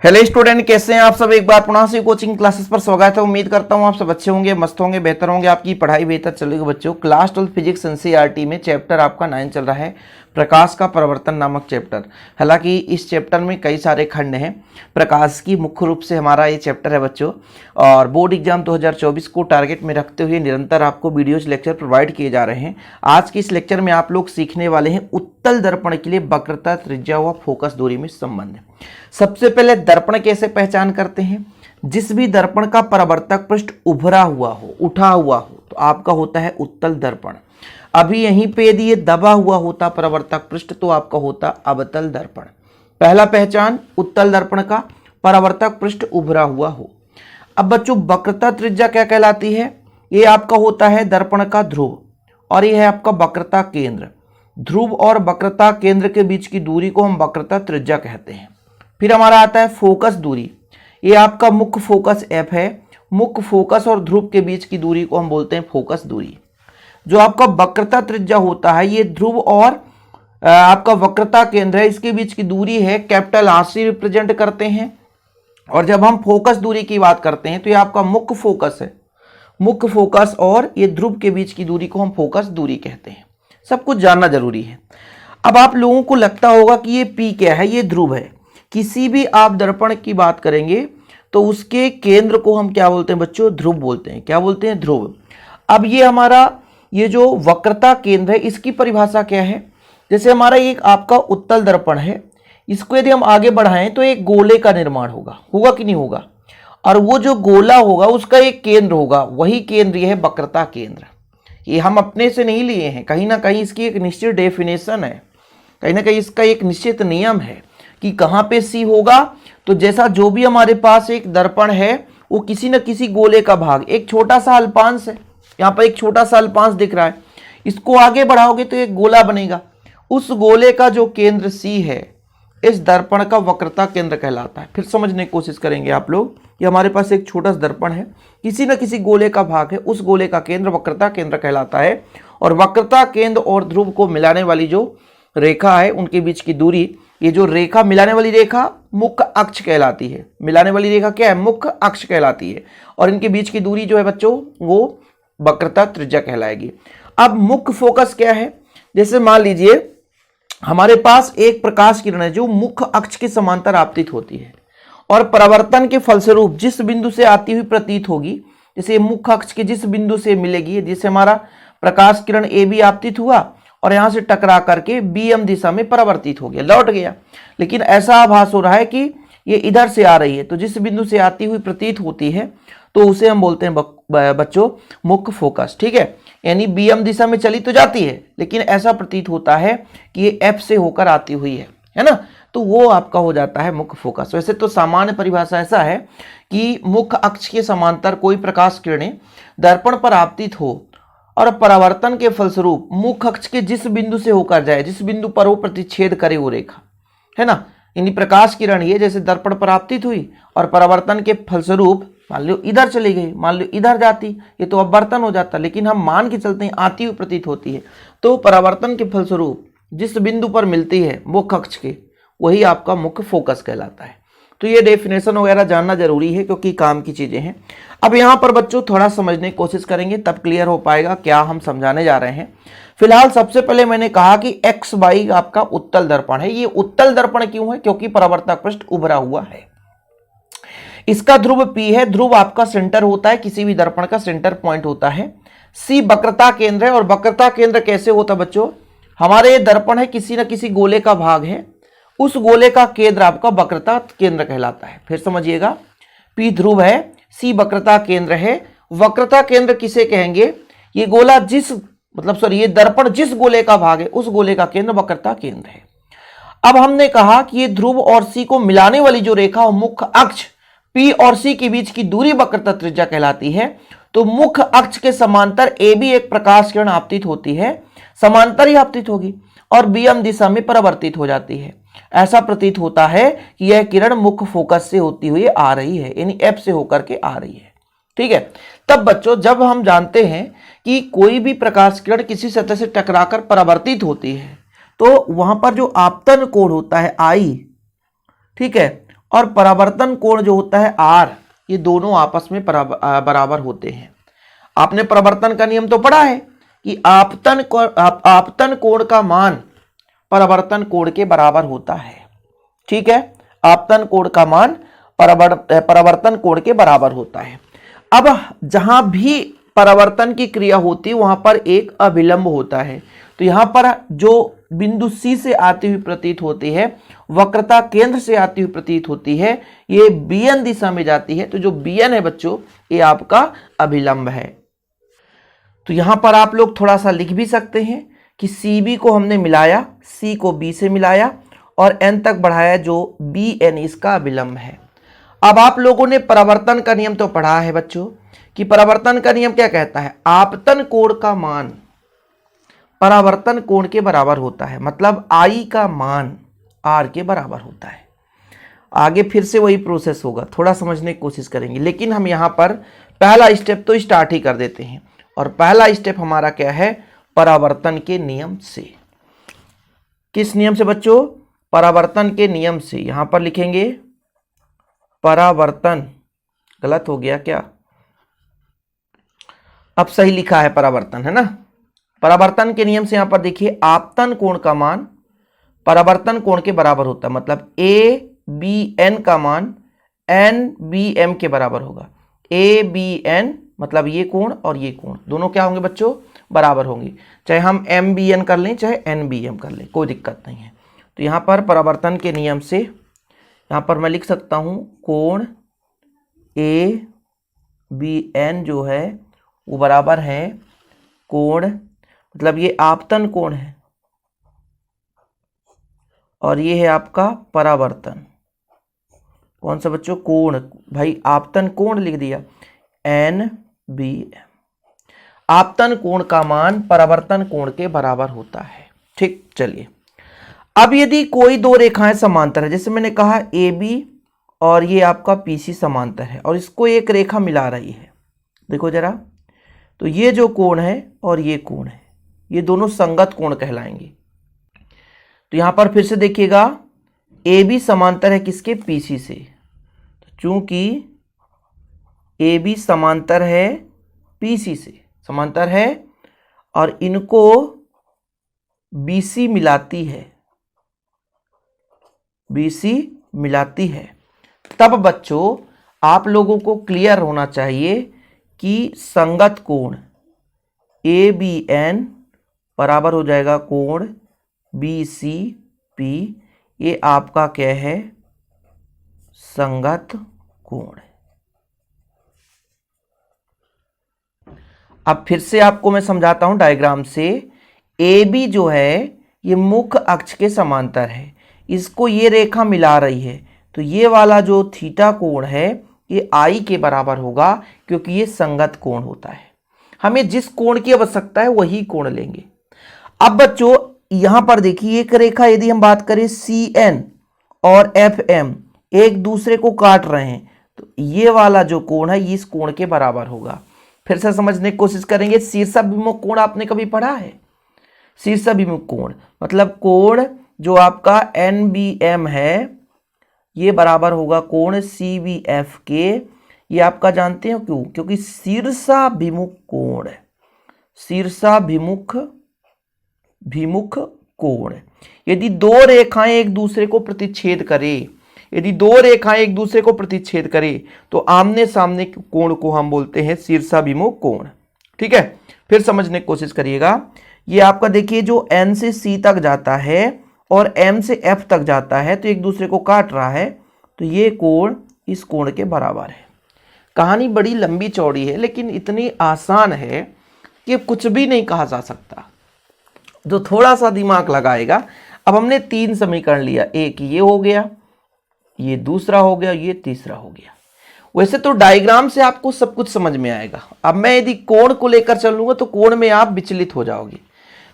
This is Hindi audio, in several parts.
हेलो स्टूडेंट, कैसे हैं आप सब। एक बार पुनः से कोचिंग क्लासेस पर स्वागत है। उम्मीद करता हूं आप सब अच्छे होंगे, मस्त होंगे, बेहतर होंगे, आपकी पढ़ाई बेहतर चलेगी। बच्चों, क्लास 12 फिजिक्स एनसीईआरटी में चैप्टर आपका 9 चल रहा है, प्रकाश का परिवर्तन नामक चैप्टर। हालांकि इस चैप्टर में कई सारे खंड हैं। प्रकाश की मुख्य रूप से हमारा ये चैप्टर है बच्चों, और बोर्ड एग्जाम 2024 को टारगेट में रखते हुए निरंतर आपको वीडियोज लेक्चर प्रोवाइड किए जा रहे हैं। आज के इस लेक्चर में आप लोग सीखने वाले हैं उत्तल दर्पण के लिए वक्रता, त्रिज्या व फोकस दूरी में संबंध। सबसे पहले दर्पण कैसे पहचान करते हैं। जिस भी दर्पण का परावर्तक पृष्ठ उभरा हुआ हो, उठा हुआ हो, तो आपका होता है उत्तल दर्पण। अभी यहीं पे यदि ये दबा हुआ होता परावर्तक पृष्ठ तो आपका होता अवतल दर्पण। पहला पहचान उत्तल दर्पण का, परावर्तक पृष्ठ उभरा हुआ हो। अब बच्चों, वक्रता त्रिज्या क्या कहलाती है। ये आपका होता है दर्पण का ध्रुव, और ये है आपका वक्रता केंद्र। ध्रुव और वक्रता केंद्र के बीच की दूरी को हम वक्रता त्रिज्या कहते हैं। फिर हमारा आता है फोकस दूरी। ये आपका मुख्य फोकस एफ है। मुख्य फोकस और ध्रुव के बीच की दूरी को हम बोलते हैं फोकस दूरी। जो आपका वक्रता त्रिज्या होता है, ये ध्रुव और आपका वक्रता केंद्र है, इसके बीच की दूरी है कैपिटल आर से रिप्रेजेंट करते हैं। और जब हम फोकस दूरी की बात करते हैं तो ये आपका मुख्य फोकस है। मुख्य फोकस और ये ध्रुव के बीच की दूरी को हम फोकस दूरी कहते हैं। सब कुछ जानना जरूरी है। अब आप लोगों को लगता होगा कि ये पी क्या है, ये ध्रुव है। किसी भी आप दर्पण की बात करेंगे तो उसके केंद्र को हम क्या बोलते हैं बच्चों, ध्रुव बोलते हैं। क्या बोलते हैं, ध्रुव। अब ये हमारा ये जो वक्रता केंद्र है, इसकी परिभाषा क्या है। जैसे हमारा एक आपका उत्तल दर्पण है, इसको यदि हम आगे बढ़ाएं तो एक गोले का निर्माण होगा, होगा कि नहीं होगा। और वो जो गोला होगा उसका एक केंद्र होगा, वही केंद्र ये है वक्रता केंद्र। ये हम अपने से नहीं लिए हैं, कहीं ना कहीं इसकी एक निश्चित डेफिनेशन है, कहीं ना कहीं इसका एक निश्चित नियम है कि कहाँ पे सी होगा। तो जैसा जो भी हमारे पास एक दर्पण है वो किसी न किसी गोले का भाग, एक छोटा सा अल्पांश है, यहाँ पर एक छोटा सा अल्पांश दिख रहा है, इसको आगे बढ़ाओगे तो एक गोला बनेगा। उस गोले का जो केंद्र सी है, इस दर्पण का वक्रता केंद्र कहलाता है। फिर समझने की कोशिश करेंगे आप लोग। ये हमारे पास एक छोटा सा दर्पण है, किसी न किसी गोले का भाग है, उस गोले का केंद्र वक्रता केंद्र कहलाता है। और वक्रता केंद्र और ध्रुव को मिलाने वाली जो रेखा है, उनके बीच की दूरी, ये जो रेखा मिलाने वाली रेखा मुख्य अक्ष कहलाती है। मिलाने वाली रेखा क्या है, मुख्य अक्ष कहलाती है। और इनके बीच की दूरी जो है बच्चों, वो वक्रता त्रिज्या कहलाएगी। अब मुख्य फोकस क्या है। जैसे मान लीजिए हमारे पास एक प्रकाश किरण है जो मुख्य अक्ष के समांतर आपतित होती है, और परावर्तन के फलस्वरूप जिस बिंदु से आती हुई प्रतीत होगी, जैसे मुख्य अक्ष के जिस बिंदु से मिलेगी, जैसे हमारा प्रकाश किरण ए बी आपतित हुआ और यहां से टकरा करके बी एम दिशा में परावर्तित हो गया, लौट गया। लेकिन ऐसा आभास हो रहा है कि ये इधर से आ रही है, तो जिस बिंदु से आती हुई प्रतीत होती है तो उसे हम बोलते हैं बच्चों मुख्य फोकस। ठीक है, यानी बी एम दिशा में चली तो जाती है, लेकिन ऐसा प्रतीत होता है कि ये एफ से होकर आती हुई है ना, तो वो आपका हो जाता है मुख्य फोकस। वैसे तो सामान्य परिभाषा ऐसा है कि मुख्य अक्ष के समांतर कोई प्रकाश किरणें दर्पण पर आपतित हो और परावर्तन के फलस्वरूप मुख्य अक्ष के जिस बिंदु से होकर जाए, जिस बिंदु पर वो प्रतिच्छेद करे वो रेखा, है ना। यानी प्रकाश किरण ये जैसे दर्पण पर आपतित हुई और परावर्तन के फलस्वरूप मान लो इधर चली गई, मान लो इधर जाती, ये तो अपवर्तन हो जाता, लेकिन हम मान के चलते हैं आती हुई प्रतीत होती है। तो परावर्तन के फलस्वरूप जिस बिंदु पर मिलती है मुख्य अक्ष के, वही आपका मुख्य फोकस कहलाता है। तो ये डेफिनेशन वगैरह जानना जरूरी है, क्योंकि काम की चीजें हैं। अब यहाँ पर बच्चों थोड़ा समझने की कोशिश करेंगे, तब क्लियर हो पाएगा क्या हम समझाने जा रहे हैं। फिलहाल सबसे पहले मैंने कहा कि एक्स वाई आपका उत्तल दर्पण है। ये उत्तल दर्पण क्यों है, क्योंकि परावर्तक पृष्ठ उभरा हुआ है। इसका ध्रुव P है। ध्रुव आपका सेंटर होता है, किसी भी दर्पण का सेंटर पॉइंट होता है। C वक्रता केंद्र है, और वक्रता केंद्र कैसे होता है बच्चों, हमारे ये दर्पण है, किसी न किसी गोले का भाग है, उस गोले का केंद्र आपका वक्रता केंद्र कहलाता है। फिर समझिएगा, P ध्रुव है, C वक्रता केंद्र है। वक्रता केंद्र किसे कहेंगे, ये गोला जिस ये दर्पण जिस गोले का भाग है, उस गोले का केंद्र वक्रता केंद्र है। अब हमने कहा कि ये ध्रुव और C को मिलाने वाली जो रेखा हो, मुख्य अक्ष P और C के बीच की दूरी वक्रता त्रिज्या कहलाती है। तो मुख्य अक्ष के समांतर ए बी एक प्रकाश किरण आपतित होती है, समांतर ही आपतित होगी, और बी एम दिशा में परावर्तित हो जाती है। ऐसा प्रतीत होता है कि यह किरण मुख्य फोकस से होती हुई आ रही है, यानी एफ से होकर के आ रही है। ठीक है, तब बच्चों जब हम जानते हैं कि कोई भी प्रकाश किरण किसी सतह से टकराकर परावर्तित होती है, तो वहां पर जो आपतन कोण होता है आई, ठीक है, और परावर्तन कोण जो होता है आर, ये दोनों आपस में बराबर होते हैं। आपने परावर्तन का नियम तो पढ़ा है कि आपतन कोण का मान परावर्तन कोण के बराबर होता है। ठीक है, आपतन कोण का मान परावर्तन कोण के बराबर होता है। अब जहां भी परावर्तन की क्रिया होती है वहां पर एक अभिलंब होता है। तो यहां पर जो बिंदु सी से आती हुई प्रतीत होती है, वक्रता केंद्र से आती हुई प्रतीत होती है, ये बीएन दिशा में जाती है। तो जो बीएन है बच्चों, ये आपका अभिलंब है। तो यहां पर आप लोग थोड़ा सा लिख भी सकते हैं कि सी बी को हमने मिलाया, सी को बी से मिलाया और एन तक बढ़ाया, जो बी एन इसका अभिलंब है। अब आप लोगों ने परावर्तन का नियम तो पढ़ा है बच्चों कि परावर्तन का नियम क्या कहता है, आपतन कोण का मान परावर्तन कोण के बराबर होता है, मतलब आई का मान आर के बराबर होता है। आगे फिर से वही प्रोसेस होगा, थोड़ा समझने की कोशिश करेंगे, लेकिन हम यहां पर पहला स्टेप तो स्टार्ट ही कर देते हैं। और पहला स्टेप हमारा क्या है, परावर्तन के नियम से। किस नियम से बच्चों, परावर्तन के नियम से। यहां पर लिखेंगे परावर्तन, गलत हो गया क्या, अब सही लिखा है परावर्तन, है ना। परावर्तन के नियम से यहां पर देखिए आपतन कोण का मान परावर्तन कोण के बराबर होता है, मतलब ए बी एन का मान एन बी एम के बराबर होगा। ए बी एन मतलब ये कोण और ये कोण दोनों क्या होंगे बच्चों, बराबर होंगे। चाहे हम एम बी एन कर लें चाहे एन बी एम कर लें, कोई दिक्कत नहीं है। तो यहाँ पर परावर्तन के नियम से यहाँ पर मैं लिख सकता हूँ कोण ए बी एन जो है वो बराबर है कोण, मतलब ये आपतन कोण है और ये है आपका परावर्तन। कौन सा बच्चों, कोण, भाई आपतन कोण लिख दिया, एन बी एम। आपतन कोण का मान परावर्तन कोण के बराबर होता है। ठीक, चलिए अब यदि कोई दो रेखाएं समांतर है, जैसे मैंने कहा ए बी और ये आपका पीसी समांतर है और इसको एक रेखा मिला रही है, देखो जरा, तो ये जो कोण है और ये कोण है, ये दोनों संगत कोण कहलाएंगे। तो यहां पर फिर से देखिएगा, ए बी समांतर है किसके, पीसी से। तो चूंकि ए बी समांतर है पीसी से, समांतर है और इनको बीसी मिलाती है, बीसी मिलाती है, तब बच्चों आप लोगों को क्लियर होना चाहिए कि संगत कोण ए बी एन बराबर हो जाएगा कोण बी सी पी, ये आपका क्या है, संगत कोण। अब फिर से आपको मैं समझाता हूं डायग्राम से। ए बी जो है ये मुख्य अक्ष के समांतर है, इसको ये रेखा मिला रही है, तो ये वाला जो थीटा कोण है ये आई के बराबर होगा, क्योंकि ये संगत कोण होता है। हमें जिस कोण की आवश्यकता है वही कोण लेंगे। अब बच्चों यहां पर देखिए, एक रेखा यदि हम बात करें सी एन और एफ एम एक दूसरे को काट रहे हैं, तो ये वाला जो कोण है इस कोण के बराबर होगा। फिर से समझने की कोशिश करेंगे, शीर्षाभिमुख कोण आपने कभी पढ़ा है, शीर्षाभिमुख कोण मतलब कोण जो आपका एन बी एम है ये बराबर होगा कोण सी बी एफ के। ये आपका जानते हो क्यों, क्योंकि शीर्षाभिमुख कोण है, शीर्षाभिमुख कोण। यदि दो रेखाएं एक दूसरे को प्रतिच्छेद करें, यदि दो रेखाएं एक दूसरे को प्रतिच्छेद करें तो आमने सामने कोण को हम बोलते हैं शीर्षाभिमुख कोण। ठीक है, फिर समझने की कोशिश करिएगा। ये आपका देखिए जो N से C तक जाता है और M से F तक जाता है, तो एक दूसरे को काट रहा है, तो ये कोण इस कोण के बराबर है। कहानी बड़ी लंबी चौड़ी है लेकिन इतनी आसान है कि कुछ भी नहीं कहा जा सकता, जो थोड़ा सा दिमाग लगाएगा। अब हमने तीन समीकरण लिया, एक ये हो गया, ये दूसरा हो गया, ये तीसरा हो गया। वैसे तो डायग्राम से आपको सब कुछ समझ में आएगा। अब मैं यदि कोण को लेकर चलूंगा तो कोण में आप विचलित हो जाओगे।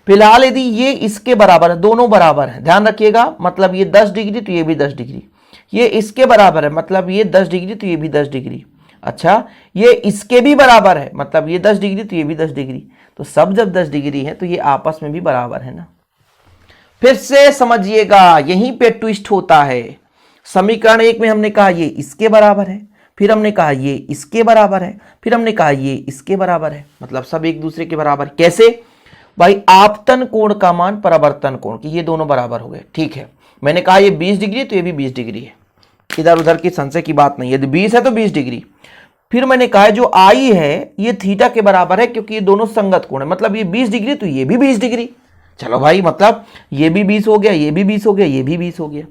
फिलहाल यदि ये इसके बराबर है, दोनों बराबर है, ध्यान रखिएगा, मतलब ये 10 डिग्री तो ये भी 10 डिग्री, ये इसके बराबर है मतलब ये 10 डिग्री तो ये भी 10 डिग्री, अच्छा ये इसके भी बराबर है मतलब ये 10 डिग्री तो ये भी 10 डिग्री, तो सब जब 10 डिग्री है तो ये आपस में भी बराबर है ना। फिर से समझिएगा, यहीं पे ट्विस्ट होता है। समीकरण 1 में हमने कहा ये इसके बराबर है, फिर हमने कहा ये इसके बराबर है, फिर हमने कहा ये इसके बराबर है, मतलब सब एक दूसरे के बराबर। कैसे भाई? आपतन कोण का मान परावर्तन कोण की, ये दोनों बराबर हो गए। ठीक है, मैंने कहा ये 20 डिग्री तो ये भी 20 डिग्री है, इधर उधर की संशय की बात नहीं है, यदि 20 है तो 20 डिग्री। फिर मैंने कहा जो आई है ये थीटा के बराबर है क्योंकि ये दोनों संगत कोण है, मतलब ये 20 डिग्री तो ये भी 20 डिग्री। चलो भाई, मतलब ये भी 20 हो गया, ये भी 20 हो गया, ये भी 20 हो गया।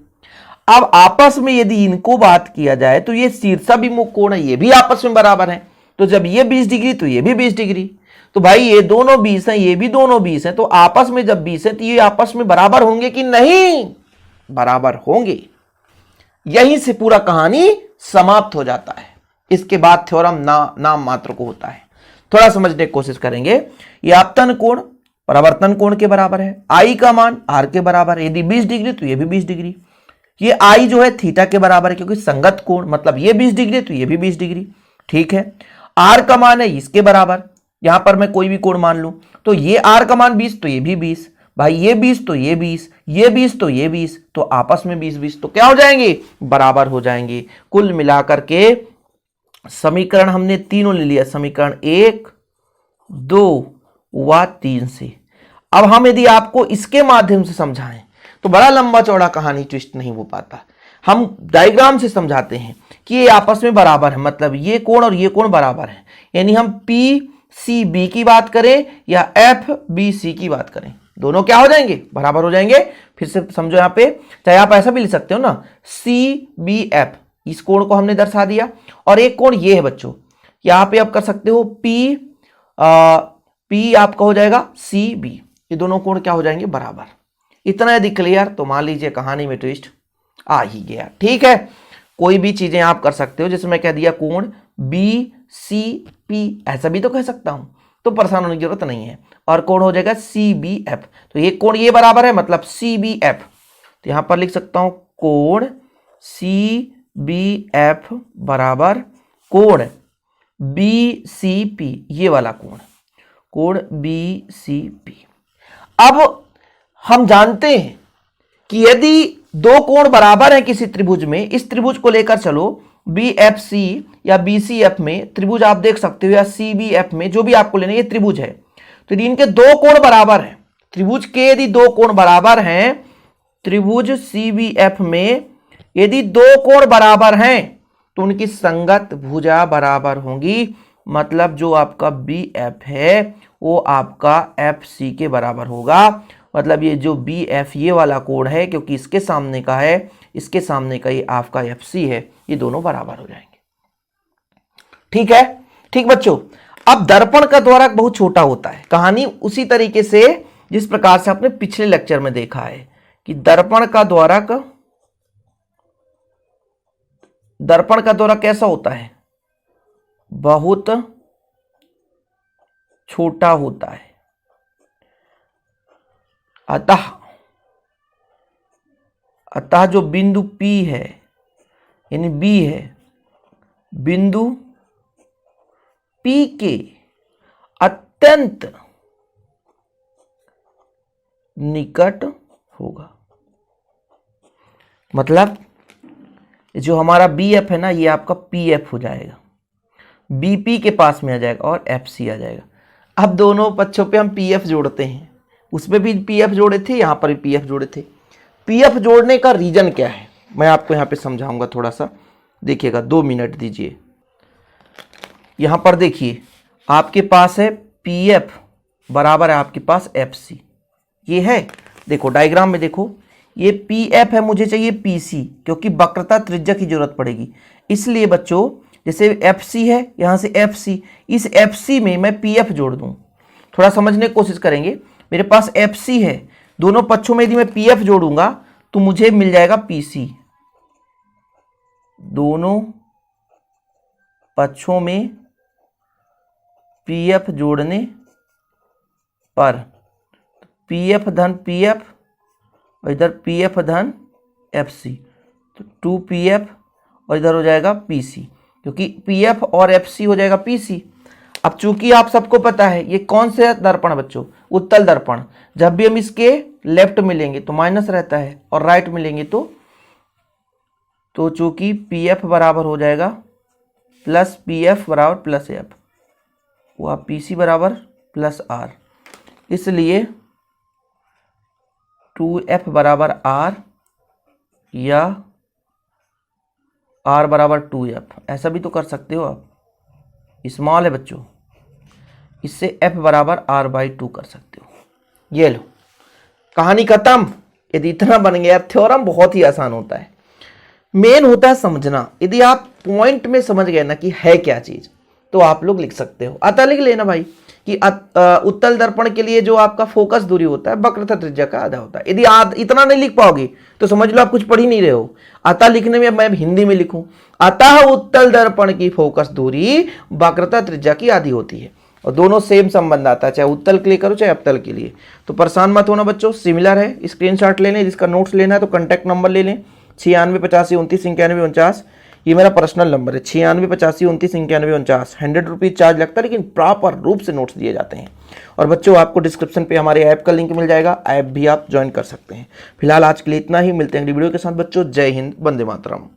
अब आपस में यदि इनको बात किया जाए तो ये शीर्षाभिमुख कोण है, ये भी आपस में बराबर है। तो जब ये 20 डिग्री तो ये भी 20 डिग्री, तो भाई ये दोनों 20 हैं, ये भी दोनों 20 हैं, तो आपस में जब 20 है तो ये आपस में बराबर होंगे कि नहीं? बराबर होंगे। यहीं से पूरा कहानी समाप्त हो जाता है। इसके बाद थ्योरम नाम मात्र को होता है। थोड़ा समझने की कोशिश करेंगे। ये आपतन कोण परावर्तन कोण के बराबर है, आई का मान आर के बराबर है, यदि 20 डिग्री तो ये भी 20 डिग्री। ये आई जो है थीटा के बराबर है क्योंकि संगत कोण, मतलब ये 20 डिग्री तो ये भी 20 डिग्री। ठीक है, आर का मान है इसके बराबर, यहां पर मैं कोई भी कोण मान लूं, तो ये आर का मान 20 तो ये भी 20, भाई ये 20 तो ये 20, ये 20 तो ये 20, तो आपस में 20-20 तो क्या हो जाएंगे? बराबर हो जाएंगे। कुल मिलाकर के समीकरण हमने तीनों ले लिया, समीकरण 1, 2 व 3 से। अब हम यदि आपको इसके माध्यम से समझाएं तो बड़ा लंबा चौड़ा कहानी ट्विस्ट नहीं हो पाता। हम डायग्राम से समझाते हैं कि ये आपस में बराबर है, मतलब ये कोण और ये कोण बराबर है। यानी हम पी सी बी की बात करें या एफ बी सी की बात करें, दोनों क्या हो जाएंगे? बराबर हो जाएंगे। फिर से समझो, यहां पे चाहे आप ऐसा भी लिख सकते हो ना, सी बी एफ, इस कोण को हमने दर्शा दिया, और एक कोण ये है बच्चों, यहां पे आप कर सकते हो पी आपका हो जाएगा सी बी, ये दोनों कोण क्या हो जाएंगे? बराबर। इतना यदि क्लियर तो मान लीजिए कहानी में ट्विस्ट आ ही गया। ठीक है, कोई भी चीजें आप कर सकते हो, जैसे मैं कह दिया कोण बी सी पी, ऐसा भी तो कह सकता हूं, तो परेशान होने की जरूरत नहीं है। और कोण हो जाएगा सी बी एफ, तो ये कोण ये बराबर है, मतलब सी बी एफ, तो यहां पर लिख सकता हूं कोण सी बी एफ बराबर कोण बी सी पी, ये वाला कोण बी सी पी। अब हम जानते हैं कि यदि दो कोण बराबर हैं किसी त्रिभुज में, इस त्रिभुज को लेकर चलो बी एफ सी या बी सी एफ में, त्रिभुज आप देख सकते हो, या सी बी एफ में, जो भी आपको लेना है, ये त्रिभुज है, तो यदि इनके दो कोण बराबर हैं, त्रिभुज के यदि दो कोण बराबर हैं, त्रिभुज सी बी एफ में यदि दो कोण बराबर हैं तो उनकी संगत भुजा बराबर होंगी, मतलब जो आपका बी एफ है वो आपका एफ सी के बराबर होगा। मतलब ये जो बी एफ ये वाला कोण है, क्योंकि इसके सामने का है, इसके सामने का ये आपका एफ सी है, ये दोनों बराबर हो जाएंगे। ठीक है, ठीक बच्चों। अब दर्पण का द्वारक बहुत छोटा होता है, कहानी उसी तरीके से जिस प्रकार से आपने पिछले लेक्चर में देखा है कि दर्पण का द्वारक कैसा होता है? बहुत छोटा होता है। अतः जो बिंदु P है यानी B है, बिंदु P के अत्यंत निकट होगा। मतलब जो हमारा BF है ना, ये आपका PF हो जाएगा, BP के पास में आ जाएगा और FC आ जाएगा। अब दोनों पक्षों पे हम PF जोड़ते हैं, उसमें भी PF जोड़े थे, यहाँ पर भी PF जोड़े थे। PF जोड़ने का रीजन क्या है मैं आपको यहाँ पे समझाऊंगा, थोड़ा सा देखिएगा, 2 मिनट दीजिए। यहाँ पर देखिए आपके पास है PF बराबर है आपके पास FC, ये है, देखो डायग्राम में देखो, ये PF है, मुझे चाहिए PC, क्योंकि वक्रता त्रिज्या की जरूरत पड़ेगी। इसलिए बच्चों जैसे FC है, यहाँ से FC, इस FC में मैं PF जोड़ दूँ। थोड़ा समझने की कोशिश करेंगे। मेरे पास FC है, दोनों पक्षों में यदि मैं PF जोड़ूंगा तो मुझे मिल जाएगा PC। दोनों पक्षों में PF जोड़ने पर PF धन PF और इधर PF धन FC, तो 2PF और इधर हो जाएगा PC, क्योंकि PF और FC हो जाएगा PC। अब चूंकि आप सबको पता है ये कौन से दर्पण बच्चों? उत्तल दर्पण। जब भी हम इसके लेफ्ट मिलेंगे तो माइनस रहता है और राइट मिलेंगे तो तो चूंकि पी एफ बराबर हो जाएगा प्लस पी एफ बराबर प्लस एफ, वह पी सी बराबर प्लस आर, इसलिए 2f बराबर आर या r बराबर 2f, ऐसा भी तो कर सकते हो आप। स्मॉल है बच्चों, इससे f बराबर r/2 कर सकते हो। ये लो, कहानी खत्म। यदि इतना बन गया, थ्योरम बहुत ही आसान होता है, मेन होता है समझना। यदि आप पॉइंट में समझ गए ना कि है क्या चीज, तो आप लोग लिख सकते हो। अतः लिख लेना भाई कि उत्तल दर्पण के लिए जो आपका फोकस दूरी होता है वक्रता त्रिज्या का आधा होता है। यदि इतना नहीं लिख पाओगे तो समझ लो आप कुछ पढ़ ही नहीं रहे हो। अतः लिखने में मैं हिंदी में लिखूं, अतः उत्तल दर्पण की फोकस दूरी वक्रता त्रिज्या की आधी होती है, और दोनों सेम संबंध आता है, चाहे उत्तल के लिए करो चाहे अवतल के लिए। तो परेशान मत होना बच्चों, सिमिलर है। स्क्रीनशॉट ले लें, जिसका नोट्स लेना है तो कॉन्टैक्ट नंबर ले लें 968529 ये मेरा पर्सनल नंबर है 968529 100 रुपीज़ चार्ज लगता है, लेकिन प्रॉपर रूप से नोट्स दिए जाते हैं। और बच्चों आपको डिस्क्रिप्शन पे हमारे ऐप का लिंक मिल जाएगा, ऐप भी आप ज्वाइन कर सकते हैं। फिलहाल आज के लिए इतना ही, मिलते हैं अगली वीडियो के साथ बच्चों। जय हिंद, वंदे मातरम।